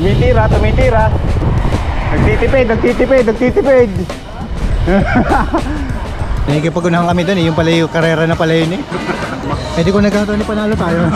Tumitira, tumitira. Nagtitipid, nagtitipid, nagtitipid. Nakikipag-unahan kami doon eh. Yung pala yung karera na pala yun eh. Eh di ko nagkataon ni panalo tayo.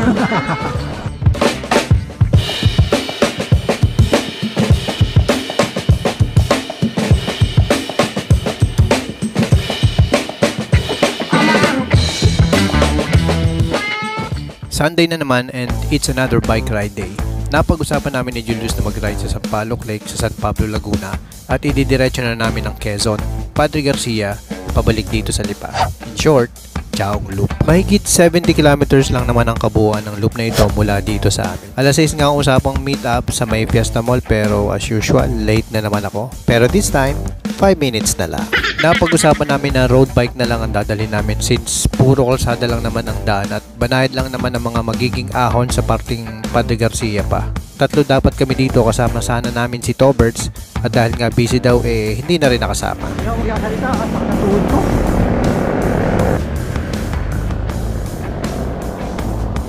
Sunday na naman and it's another bike ride day. Napag-usapan namin ni Julius na mag-ride sa Sampaloc Lake sa San Pablo, Laguna at ididiretso na namin ng Quezon, Padre Garcia, pabalik dito sa Lipa. In short, Chaong Loop. Mahigit 70 kilometers lang naman ang kabuuan ng loop na ito mula dito sa amin. Alas 6 nga ang usapang meet up sa may Fiesta Mall pero as usual, late na naman ako. Pero this time, 5 minutes na lang. Napag-usapan namin na road bike na lang ang dadalhin namin since puro kalsada lang naman ang daan at banayad lang naman ang mga magiging ahon sa parting Padre Garcia pa. Tatlo dapat kami dito kasama sana namin si Toberts at dahil nga busy daw eh hindi na rin nakasama.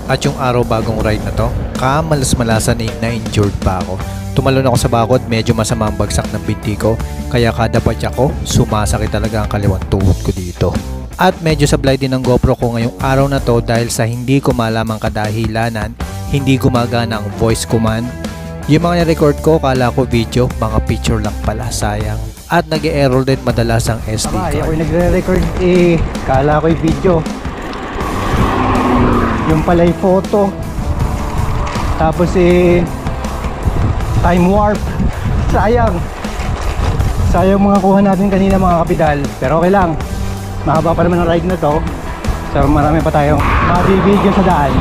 At yung araw bagong ride na to, kamalas-malasan na-injured pa ako. Tumalon ako sa bakod, medyo masama ang bagsak ng binti ko, kaya kada patya ko, sumasakit talaga ang kaliwang tuhod ko dito. At medyo sablay din ang GoPro ko ngayong araw na to dahil sa hindi ko malamang kadahilanan, hindi gumagana ang voice command. Yung mga na-record ko, kala ko video, mga picture lang pala, sayang. At nag-e-error din madalas ang SD card. Ako yung nagre-record kala ko yung video. Yung pala yung photo. Tapos time warp. Sayang. Sayang mga kuha natin kanina mga kapidal. Pero okay lang. Mahaba pa naman ang ride na to. So marami pa tayong mabibidyo sa daan.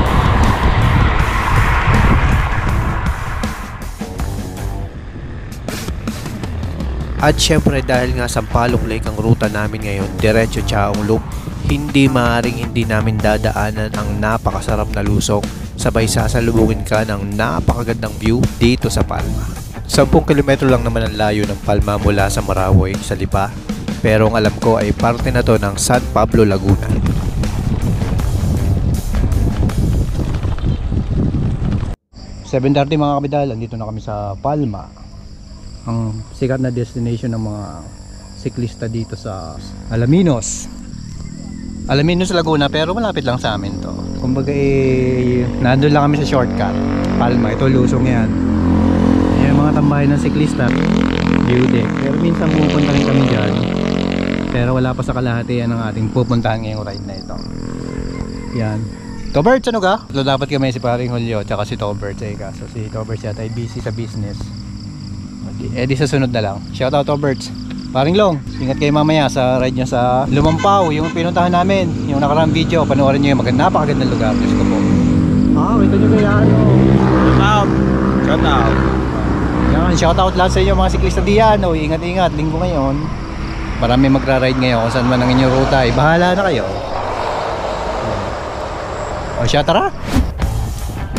At syempre dahil nga Sampaloc Lake ang ruta namin ngayon, diretso Chaong Loop, hindi maaaring hindi namin dadaanan ang napakasarap na lusong sabay sasalubungin ka ng napakagandang view dito sa Palma. 10 kilometro lang naman ang layo ng Palma mula sa Marawi sa Lipa, pero ang alam ko ay parte na to ng San Pablo, Laguna. $7:30 mga kabidal, andito na kami sa Palma, ang sikat na destination ng mga siklista dito sa Alaminos, Laguna, pero malapit lang sa amin to. Kumbaga nandun lang kami sa shortcut Palma. Ito lusong yan. Yung mga tambahin ng siklista view deck, pero minsan pupunta rin kami dyan, pero wala pa sa kalahati yan ang ating pupuntahan ngayong ride na ito. Yan. Toberts, ano ka? So, dapat kami si paring Julio tsaka si Toberts kaso si Toberts yata ay busy sa business. Di sa sunod na lang. Shout out Toberts. Paring Long, ingat kayo mamaya sa ride nyo sa Lumampao, yung pinuntahan namin, yung nakaraang video, panoorin nyo yung napakagandang lugar. Diyos ko po. Ito nyo kaya shout out. Yan, shout out lahat sa inyo mga siklista diyan. Ingat-ingat, linggo ngayon. Marami magra-ride ngayon kung saan man ang inyong ruta, bahala na kayo. Siya, tara!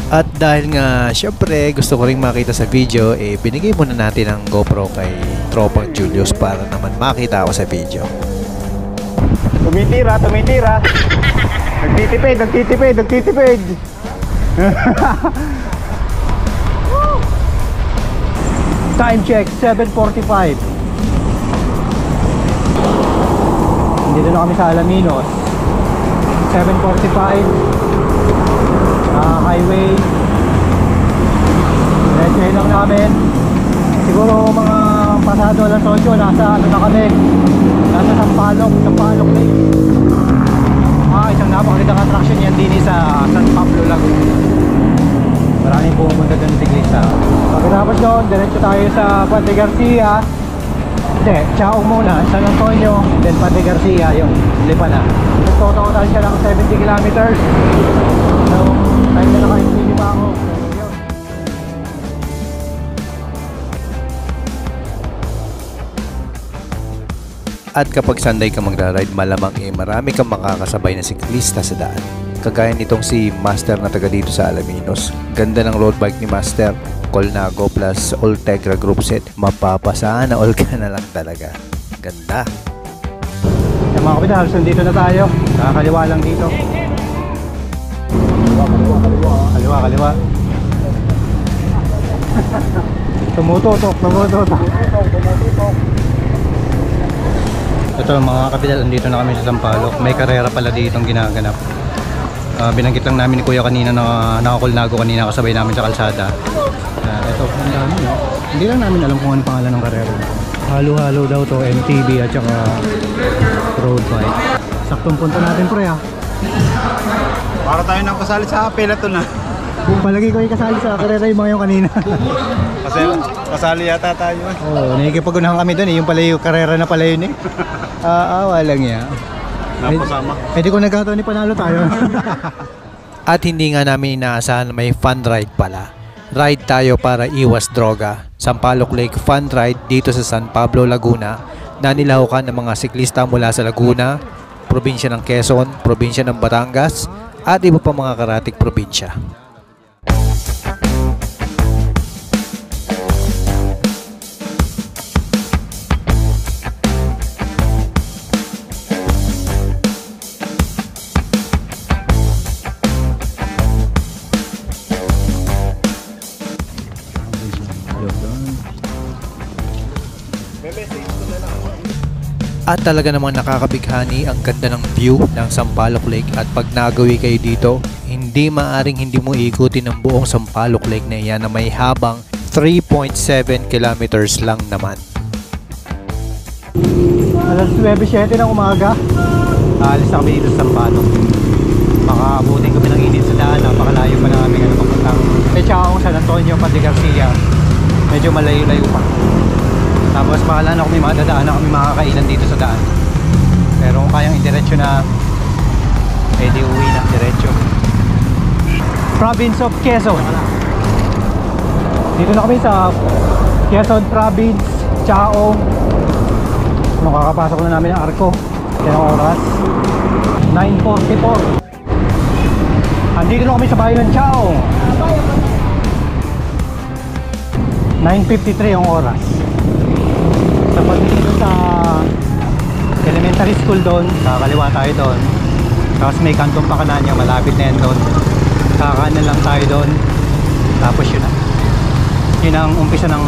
At dahil nga syempre gusto ko ring makita sa video, binigay muna natin ang GoPro kay tropang Julius para naman makita ako sa video. Tumitira, tumitira. Nagtitipid, nagtitipid, nagtitipid. Time check, 7:45. Dito na kami sa Alaminos. 7:45. Highway. Diretso lang namin. Siguro mga pasado alas 8, nasa na kami. Nasa Sampaloc Lake. Isang napakagandang attraction yan din sa San Pablo, Laguna. Maraming pumunta doon sa siklista. Pagkatapos doon, diretso tayo sa Padre Garcia. Hindi, Chaong muna, San Antonio, then Padre Garcia, yung Lipa na. Nagtototal siya ng 70 kilometers. So, time na nakaintindi pa ako. At kapag Sunday ka magra-ride, malamang marami kang makakasabay na siklista sa daan. Kagaya nitong si Master na taga dito sa Alaminos. Ganda ng road bike ni Master. Colnago plus Ultegra group set. Mapapasana all ka na lang talaga. Ganda. Yung mga kapitahal, dito na tayo. Nakakaliwa lang dito. Kaliwa. Tumututok. Ito mga kapital, andito na kami sa Sampaloc. May karera pala ditong ginaganap. Binanggit lang namin ni Kuya kanina na nakakulnago kanina kasabay namin sa kalsada. Ito, ang dami. Hindi lang namin alam kung ano pangalan ng karera. Halo-halo daw to, MTB at saka road bike. Saktong punta natin pre ha. Para tayo nang kasali sa peloton na. Palagi ko yung kasali sa karera yung mga yung kanina. Kasi kasali yata tayo. Oo, nakikipag-unahan kami doon eh. Yung pala yung karera na pala yun eh. Awa lang yan. Napasama. Eh di ko nagkataon ni panalo tayo. At hindi nga namin inaasahan na may fun ride pala. Ride tayo para iwas droga. Sampaloc Lake Fun Ride dito sa San Pablo, Laguna na nilahukan ng mga siklista mula sa Laguna, probinsya ng Quezon, probinsya ng Batangas at iba pa mga karatig probinsya. At talaga namang nakakabighani ang ganda ng view ng Sampaloc Lake at pag nagawi kayo dito, hindi maaring hindi mo ikutin ang buong Sampaloc Lake na iyan na may habang 3.7 kilometers lang naman. Alas 9:07 ng umaga. Alis na kami dito sa Sampaloc. Baka abutin kami ng init sa daan. Napakalayo pa namin papuntang Pechaong San Antonio, Padre Garcia. Medyo malayo-layo pa. Tapos baka na kami madadaan na kami makakainan dito sa daan. Pero kung kayang idiretso na, pwede uwi na diretso. Province of Quezon. Dito na kami sa Quezon Province, Chaong. Kakapasok na namin ang Arco. Yan ang oras 9:44. Andito na kami sa bayan ng Chaong. 9:53 ang oras. Sa pagdito sa elementary school doon, kakaliwa tayo doon. Tapos may kantong Pakananya, malapit na yan doon. Kakanan lang tayo doon. Tapos yun na. Yun ang umpisa ng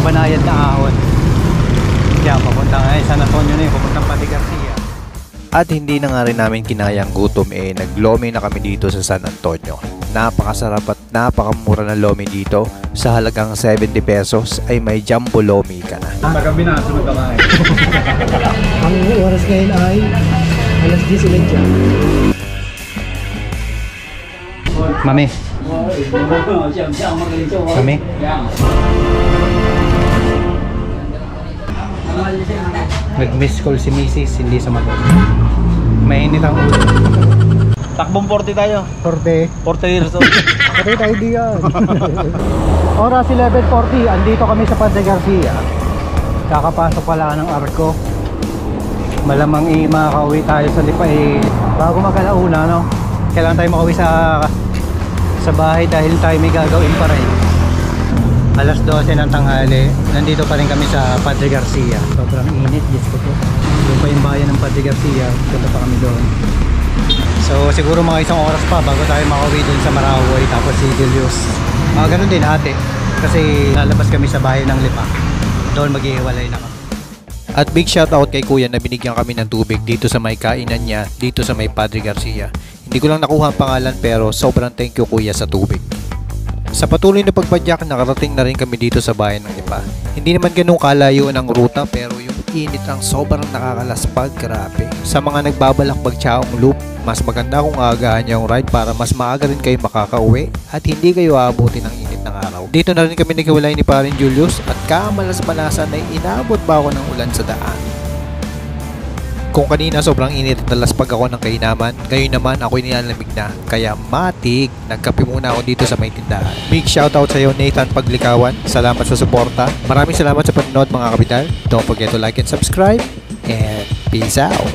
banayad na ahon. Kaya papuntang San Antonio na yun, papuntang Padre Garcia. At hindi na nga rin namin kinayang gutom naglomi na kami dito sa San Antonio. Napakasarap at napakamura ng lomi dito. Sa halagang 70 pesos ay may jumbo lomi ka na. Tagabi na, sunod ka kain. Ang oras ngayon ay alas 10:30. Mami. Mami. Nag-miss call si Mrs. Hindi sumagot. Mainit ang ulo. Takbong 40 tayo. 40 years old. Patay tayo diyan. Oras 11:40. Andito kami sa Padre Garcia. Kakapasok pala ng Arco. Malamang makakauwi tayo sa Lipa bago mag-alauna, no? Kailangan tayo makauwi sa bahay dahil tayo may gagawin pa rin. Alas 12 ng tanghali. Nandito pa rin kami sa Padre Garcia. Sobrang init, Diyos ko po. Doon pa yung bayan ng Padre Garcia. Punta pa kami doon. So siguro mga isang oras pa bago tayo makauwi doon sa Marawi. Tapos si Julius. Ganun din ate. Kasi lalabas kami sa bayan ng Lipa. Doon maghihiwalay na kami. At big shoutout kay Kuya na binigyan kami ng tubig dito sa may kainan niya, dito sa may Padre Garcia. Hindi ko lang nakuha ang pangalan pero sobrang thank you Kuya sa tubig. Sa patuloy na pagpadyak, nakarating na rin kami dito sa bayan ng Lipa. Hindi naman ganun kalayo ang ruta pero yung init ang sobrang nakakalaspag, grabe. Sa mga nagbabalak mag-Chaong Loop, mas maganda kung aagahan niyo ang ride para mas maaga rin kayo makakauwi at hindi kayo aabutin ng init ng araw. Dito na rin kami naghiwalay ni Parin Julius at kamalas-malasan ay inabot ba ako ng ulan sa daan. Kung kanina sobrang init at nalaspag ako ng kainaman, ngayon naman ako'y nilalamig na. Kaya matig, nagkape muna ako dito sa may tindahan. Big shoutout sa iyo Nathan Paglikawan. Salamat sa suporta. Maraming salamat sa panonood mga kapital. Don't forget to like and subscribe. And peace out.